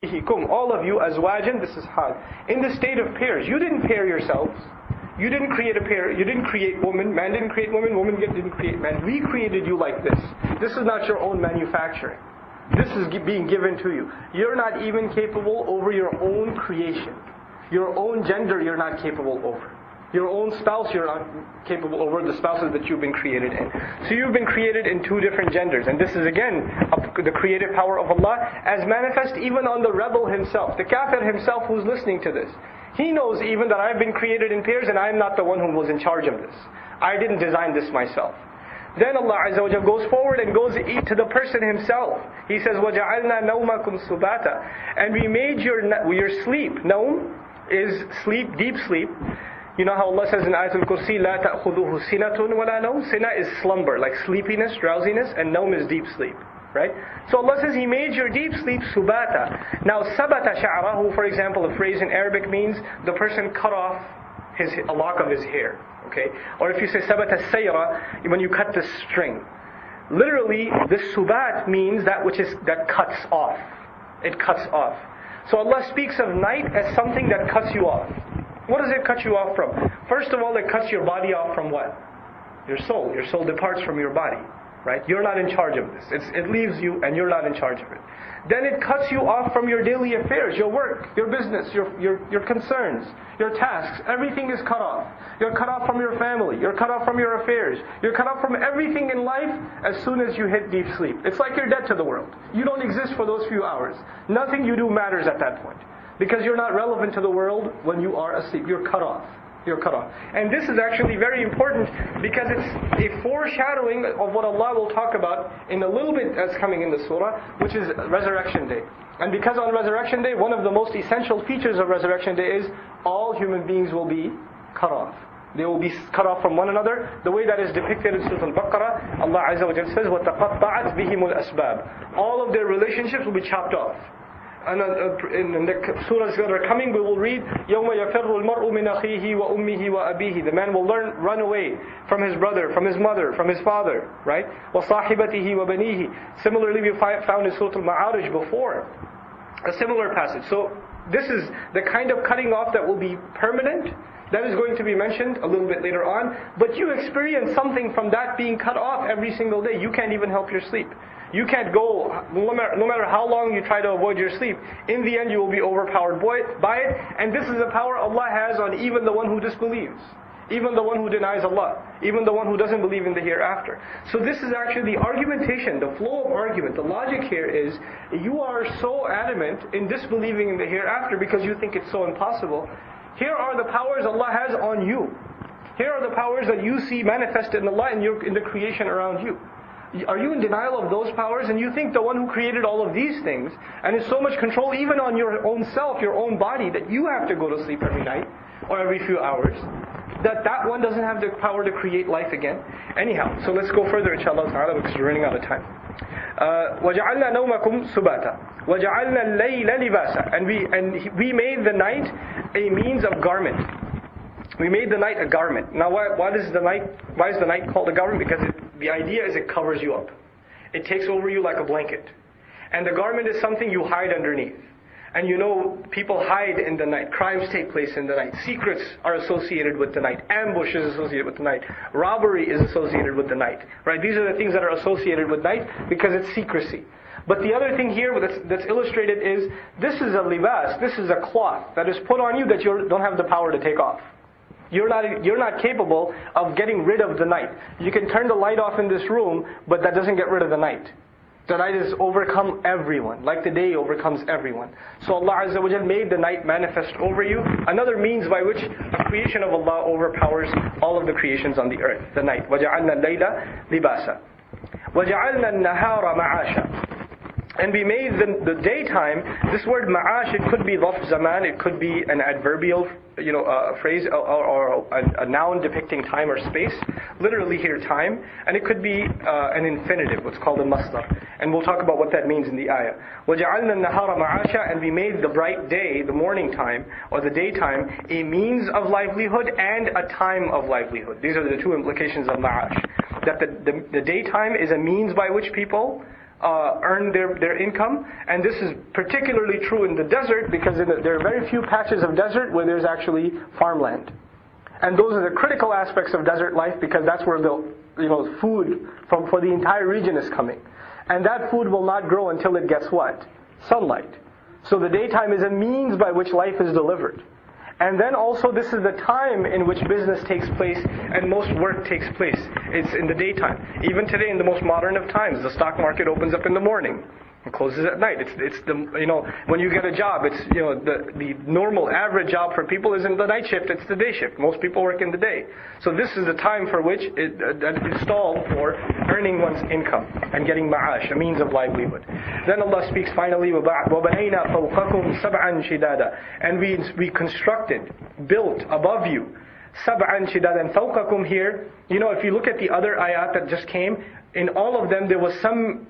All of you, azwajan, this is hal. In the state of pairs. You didn't pair yourselves. You didn't create a pair. You didn't create woman. Man didn't create woman. Woman didn't create man. We created you like this. This is not your own manufacturing. This is being given to you. You're not even capable over your own creation. Your own gender you're not capable over. Your own spouse you're not capable over, the spouses that you've been created in. So you've been created in two different genders. And this is again the creative power of Allah as manifest even on the rebel himself. The kafir himself who's listening to this. He knows even that I've been created in pairs and I'm not the one who was in charge of this. I didn't design this myself. Then Allah Azza wa Jalla goes forward and goes to the person himself. He says, وَجَعَلْنَا نَوْمَكُمْ سُبَاتًا. And we made your sleep. Naum is sleep, deep sleep. You know how Allah says in Ayatul Kursi, لَا تَأْخُذُهُ سِنَةٌ وَلَا نَوْمٌ. Sina is slumber, like sleepiness, drowsiness, and naum is deep sleep. Right? So Allah says He made your deep sleep subata. Now sabata sha'rahu, for example, a phrase in Arabic means the person cut off a lock of his hair. Okay? Or if you say sabata sayra, when you cut the string. Literally, this subat means that cuts off. It cuts off. So Allah speaks of night as something that cuts you off. What does it cut you off from? First of all, it cuts your body off from what? Your soul. Your soul departs from your body. Right? You're not in charge of this. It leaves you and you're not in charge of it. Then it cuts you off from your daily affairs, your work, your business, your concerns, your tasks. Everything is cut off. You're cut off from your family. You're cut off from your affairs. You're cut off from everything in life as soon as you hit deep sleep. It's like you're dead to the world. You don't exist for those few hours. Nothing you do matters at that point. Because you're not relevant to the world when you are asleep. You're cut off. You're cut off. And this is actually very important because it's a foreshadowing of what Allah will talk about in a little bit that's coming in the surah, which is Resurrection Day. And because on Resurrection Day, one of the most essential features of Resurrection Day is all human beings will be cut off. They will be cut off from one another. The way that is depicted in Surah Al-Baqarah, Allah Azza wa Jalla says, وَتَقَطَّعَتْ بِهِمُ الْأَسْبَابِ. All of their relationships will be chopped off. And in the surahs that are coming, we will read, يَوْمَ يَفِرُّ الْمَرْءُ مِنْ أَخِيهِ وَأُمِّهِ وَأَبِيهِ. The man will run away from his brother, from his mother, from his father, right? وَصَاحِبَتِهِ وَبَنِيهِ. Similarly, we found in Surah Al-Ma'arij before a similar passage. So this is the kind of cutting off that will be permanent. That is going to be mentioned a little bit later on. But you experience something from that being cut off every single day. You can't even help your sleep. You can't go, no matter how long you try to avoid your sleep, in the end you will be overpowered by it. And this is the power Allah has on even the one who disbelieves. Even the one who denies Allah. Even the one who doesn't believe in the hereafter. So this is actually the argumentation, the flow of argument. The logic here is, you are so adamant in disbelieving in the hereafter because you think it's so impossible. Here are the powers Allah has on you. Here are the powers that you see manifested in Allah and in the creation around you. Are you in denial of those powers? And you think the one who created all of these things and is so much control even on your own self, your own body, that you have to go to sleep every night or every few hours, that one doesn't have the power to create life again? Anyhow, so let's go further inshallah ta'ala because we're running out of time. وَجَعَلْنَا نَوْمَكُمْ سُبَاتًا وَجَعَلْنَا اللَّيْلَ لِبَاسًا. And we made the night a means of garment. We made the night a garment. Now why is the night called a garment? Because the idea is it covers you up. It takes over you like a blanket. And the garment is something you hide underneath. And you know, people hide in the night. Crimes take place in the night. Secrets are associated with the night. Ambush is associated with the night. Robbery is associated with the night. Right? These are the things that are associated with night because it's secrecy. But the other thing here that's illustrated is, this is a libas, this is a cloth that is put on you that you don't have the power to take off. You're not capable of getting rid of the night. You can turn the light off in this room, but that doesn't get rid of the night. The night has overcome everyone, like the day overcomes everyone. So Allah Azza wa Jalla made the night manifest over you. Another means by which a creation of Allah overpowers all of the creations on the earth, the night. وَجَعَلْنَا اللَّيْلَ لِبَاسًا وَجَعَلْنا النَّهَارَ مَعَاشًا. And we made the daytime, this word ma'ash, it could be dhaf zaman, it could be an adverbial phrase or a noun depicting time or space. Literally here time. And it could be an infinitive, what's called a masdar. And we'll talk about what that means in the ayah. وَجَعَلْنَا النَّهَارَ مَعَاشًا. And we made the bright day, the morning time, or the daytime, a means of livelihood and a time of livelihood. These are the two implications of ma'ash. That the daytime is a means by which people earn their income. And this is particularly true in the desert, because there are very few patches of desert where there's actually farmland. And those are the critical aspects of desert life, because that's where the food for the entire region is coming. And that food will not grow until it gets what? Sunlight. So the daytime is a means by which life is delivered. And then also this is the time in which business takes place and most work takes place. It's in the daytime. Even today, in the most modern of times, the stock market opens up in the morning and closes at night. It's the when you get a job, it's the normal average job for people isn't the night shift, it's the day shift. Most people work in the day. So this is the time for which that is installed for earning one's income and getting ma'ash, a means of livelihood. Then Allah speaks finally, وَبَنَيْنَا فَوْقَكُمْ سَبْعًا شِدَادًا, and we constructed, built above you, سَبْعًا شِدَادًا. فَوْقَكُمْ here, if you look at the other ayat that just came, in all of them there was some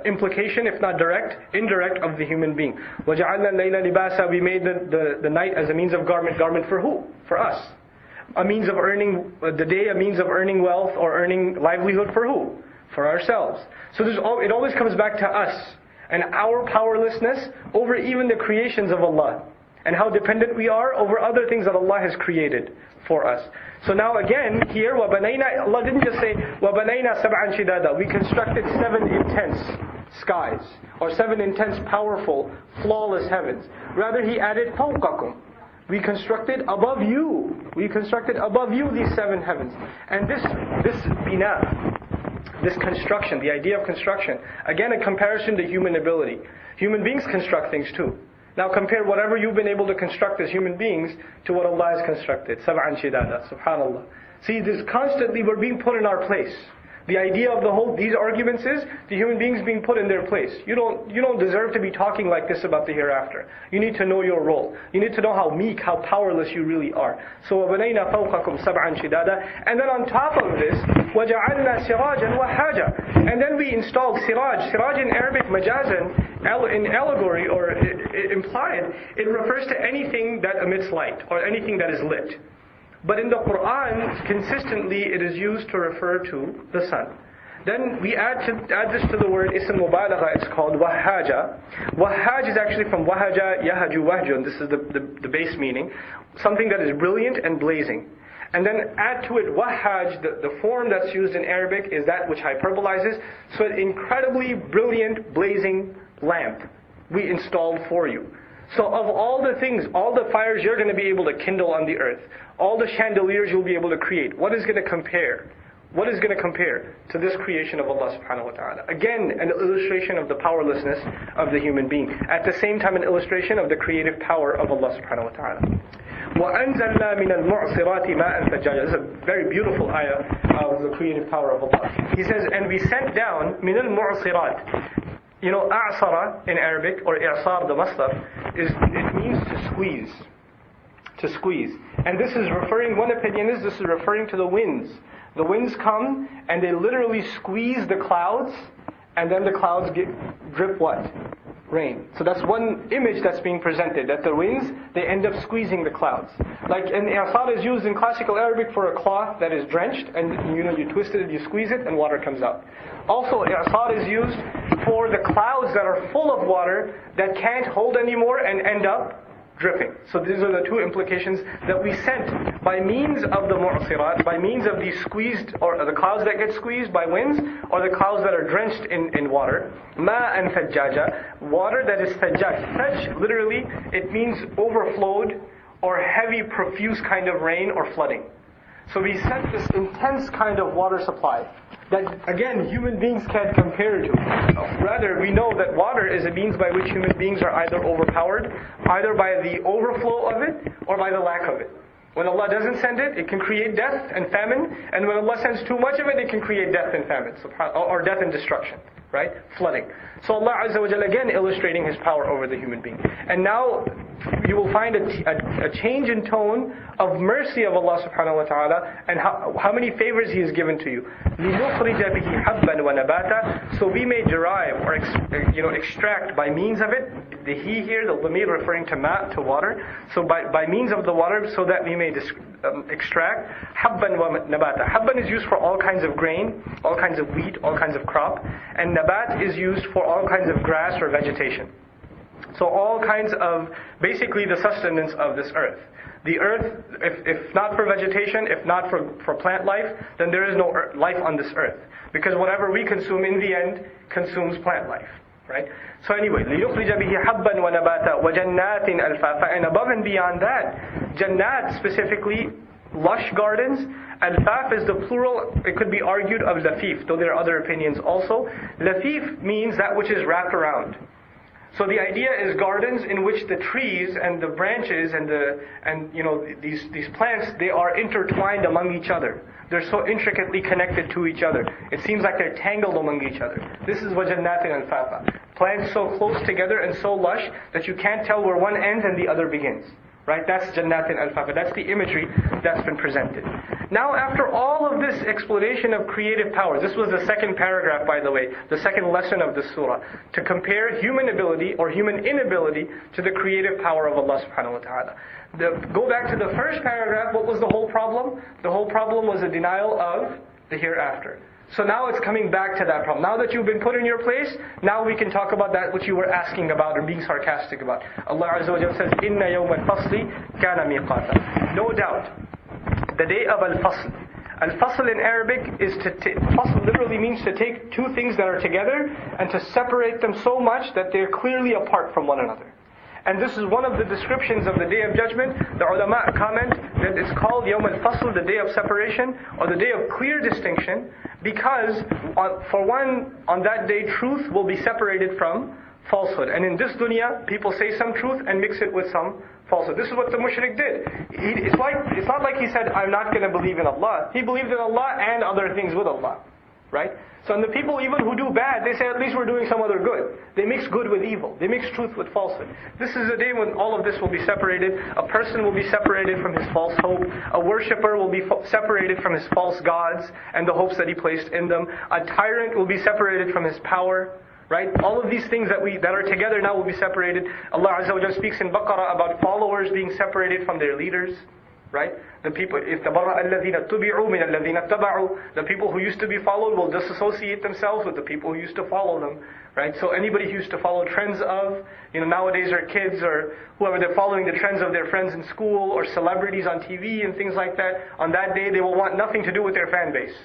implication, if not indirect of the human being. وَجَعَلْنَا اللَّيْلَ لِبَاسًا, we made the night as a means of garment for who? For us. A means of earning, the day a means of earning wealth or earning livelihood for who? For ourselves. So it always comes back to us and our powerlessness over even the creations of Allah, and how dependent we are over other things that Allah has created for us. So now again, here, وَبَنَيْنَا, Allah didn't just say, وَبَنَيْنَا سَبْعًا شِدَادًا, we constructed 7 intense skies, or 7 intense, powerful, flawless heavens. Rather, He added فَوْقَكُمْ. We constructed above you. We constructed above you these 7 heavens. And this bina, this construction, the idea of construction, again a comparison to human ability. Human beings construct things too. Now compare whatever you've been able to construct as human beings to what Allah has constructed. Sab'an shidada, subhanallah. See, this constantly we're being put in our place. The idea of these arguments is the human beings being put in their place. You don't deserve to be talking like this about the hereafter. You need to know your role. You need to know how meek, how powerless you really are. So وَبَنَيْنَا فَوْقَكُمْ سَبْعًا شِدَادًا, and then on top of this, وَجَعَلْنَا سِرَاجًا وَحَاجًا, and then we installed siraj. Siraj in Arabic, majazan, in allegory or implied, it refers to anything that emits light or anything that is lit. But in the Quran, consistently it is used to refer to the sun. Then we add this to the word ism mubalagha, it's called wahaja. Wahaj is actually from wahaja, yahaju, wahjun. This is the base meaning. Something that is brilliant and blazing. And then add to it wahaj, the form that's used in Arabic is that which hyperbolizes. So an incredibly brilliant, blazing lamp we installed for you. So of all the things, all the fires you're going to be able to kindle on the earth, all the chandeliers you'll be able to create, what is going to compare? What is going to compare to this creation of Allah subhanahu wa ta'ala? Again, an illustration of the powerlessness of the human being. At the same time, an illustration of the creative power of Allah subhanahu wa ta'ala. وَأَنزَلْنَا مِنَ الْمُعْصِرَاتِ مَاءً ثَجَّاجًا. This is a very beautiful ayah of the creative power of Allah. He says, and we sent down مِنَ الْمُعْصِرَاتِ. A'sara in Arabic, or i'sar, the masdar, it means to squeeze. To squeeze. And this is referring, one opinion is this is referring to the winds. The winds come and they literally squeeze the clouds, and then the clouds drip what? Rain. So that's one image that's being presented, that the winds, they end up squeezing the clouds. Like, and i'sar is used in classical Arabic for a cloth that is drenched, and you twist it, you squeeze it, and water comes out. Also, i'sar is used for the clouds that are full of water that can't hold anymore and end up dripping. So these are the two implications that we sent by means of the mu'sirat, by means of these squeezed, or the clouds that get squeezed by winds, or the clouds that are drenched in water. Ma'an thajjaja, water that is thajjaj. Thajj, literally, it means overflowed or heavy, profuse kind of rain or flooding. So we sent this intense kind of water supply that, again, human beings can't compare to. Rather, we know that water is a means by which human beings are either overpowered, either by the overflow of it, or by the lack of it. When Allah doesn't send it, it can create death and famine, and when Allah sends too much of it, it can create death and famine, or death and destruction, right? Flooding. So Allah Azza wa Jalla again illustrating His power over the human being. And now you will find a change in tone of mercy of Allah subhanahu wa ta'ala, and how many favors He has given to you. لِنُخْرِجَ بِهِ حَبًّا وَنَبَاتًا. So we may derive or extract by means of it, the he here, the lamir referring to ma, to water. So by means of the water, so that we may extract habban wa nabata. Habban is used for all kinds of grain, all kinds of wheat, all kinds of crop, and nabat is used for all kinds of grass or vegetation. So all kinds of, basically the sustenance of this earth. The earth, if not for vegetation, if not for plant life, then there is no life on this earth. Because whatever we consume in the end consumes plant life. Right? So anyway, لِيُخْرِجَ بِهِ حَبًّا وَنَبَاتًا وَجَنَّاتٍ أَلْفَافًا. And above and beyond that, Jannat specifically, lush gardens. Alfaf is the plural, it could be argued, of Lafif, though there are other opinions also. Lafif means that which is wrapped around. So the idea is gardens in which the trees and the branches and these plants, they are intertwined among each other. They're so intricately connected to each other. It seems like they're tangled among each other. This is وَجَنَّاتٍ أَلْفَافًا. Plants so close together and so lush that you can't tell where one ends and the other begins. Right? That's Jannatin al-Fafa. That's the imagery that's been presented. Now, after all of this explanation of creative power, this was the second paragraph, by the way, the second lesson of this surah, to compare human ability or human inability to the creative power of Allah subhanahu wa ta'ala. Go back to the first paragraph, what was the whole problem? The whole problem was a denial of the hereafter. So now it's coming back to that problem. Now that you've been put in your place, now we can talk about that which you were asking about or being sarcastic about. Allah Azza wa Jalla says, إِنَّ يَوْمَ الْفَصْلِ كَانَ مِيقَاتًا. No doubt, the day of al-fasl. Al-fasl in Arabic is fasl literally means to take two things that are together and to separate them so much that they're clearly apart from one another. And this is one of the descriptions of the Day of Judgment. The ulama comment that it's called Yawm al-Fasl, the Day of Separation, or the Day of Clear Distinction, because for one, on that day, truth will be separated from falsehood. And in this dunya, people say some truth and mix it with some falsehood. This is what the mushrik did. It's not like he said, I'm not going to believe in Allah. He believed in Allah and other things with Allah. Right? So and the people even who do bad, they say at least we're doing some other good. They mix good with evil. They mix truth with falsehood. This is a day when all of this will be separated. A person will be separated from his false hope. A worshipper will be separated from his false gods and the hopes that he placed in them. A tyrant will be separated from his power. Right? All of these things that are together now will be separated. Allah Azza wa Jalla speaks in Baqarah about followers being separated from their leaders. Right? The people, if تَبَرَّأَ الَّذِينَ اتُّبِعُوا مِنَ الَّذِينَ اتَّبَعُوا, the people who used to be followed will disassociate themselves with the people who used to follow them. Right? So anybody who used to follow trends of, nowadays are kids or whoever, they're following the trends of their friends in school or celebrities on TV and things like that. On that day, they will want nothing to do with their fan base.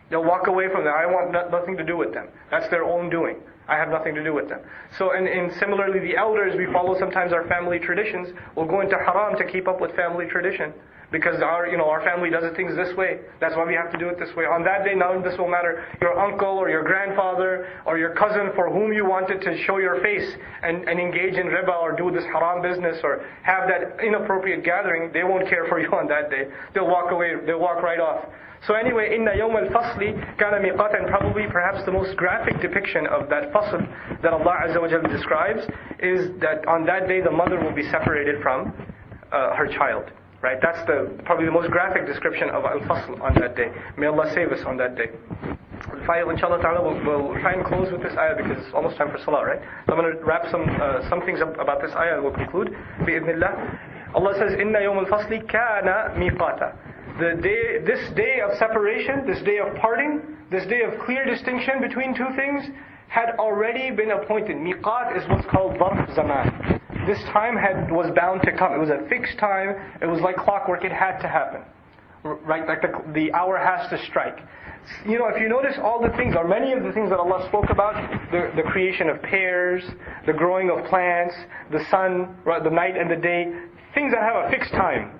They'll walk away from them. I want nothing to do with them. That's their own doing. I have nothing to do with them. So, and similarly, the elders, we follow sometimes our family traditions. We'll go into haram to keep up with family tradition. Because our family does things this way. That's why we have to do it this way. On that day, none of this will matter. Your uncle or your grandfather or your cousin for whom you wanted to show your face and engage in riba or do this haram business or have that inappropriate gathering, they won't care for you on that day. They'll walk away. They'll walk right off. So anyway, إِنَّ يَوْمَ الْفَصْلِ كَانَ مِيقَاتًا, and probably perhaps the most graphic depiction of that fasl that Allah Azza wa Jalla describes is that on that day the mother will be separated from her child. Right? That's probably the most graphic description of al-fasl on that day. May Allah save us on that day. Inshallah ta'ala, we'll try and close with this ayah because it's almost time for salah, right? So I'm going to wrap some things up about this ayah and we'll conclude. Bi-idhnillah. Allah says, إِنَّ يَوْمَ الْفَصْلِ كَانَ مِيقَاتًا. This day of separation, this day of parting, this day of clear distinction between two things had already been appointed. Miqat is what's called Zarf Zaman. This time was bound to come. It was a fixed time. It was like clockwork. It had to happen. Right? Like the hour has to strike. If you notice all the things, or many of the things that Allah spoke about, the creation of pairs, the growing of plants, the sun, the night and the day, things that have a fixed time.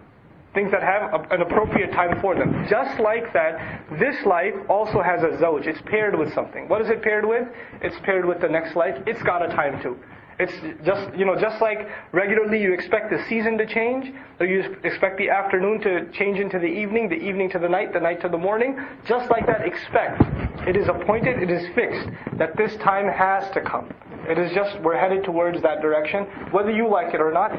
Things that have an appropriate time for them. Just like that, this life also has a zawj. It's paired with something. What is it paired with? It's paired with the next life. It's got a time too. It's just like regularly you expect the season to change, or you expect the afternoon to change into the evening to the night to the morning. Just like that, expect. It is appointed, it is fixed, that this time has to come. It is just, we're headed towards that direction, whether you like it or not.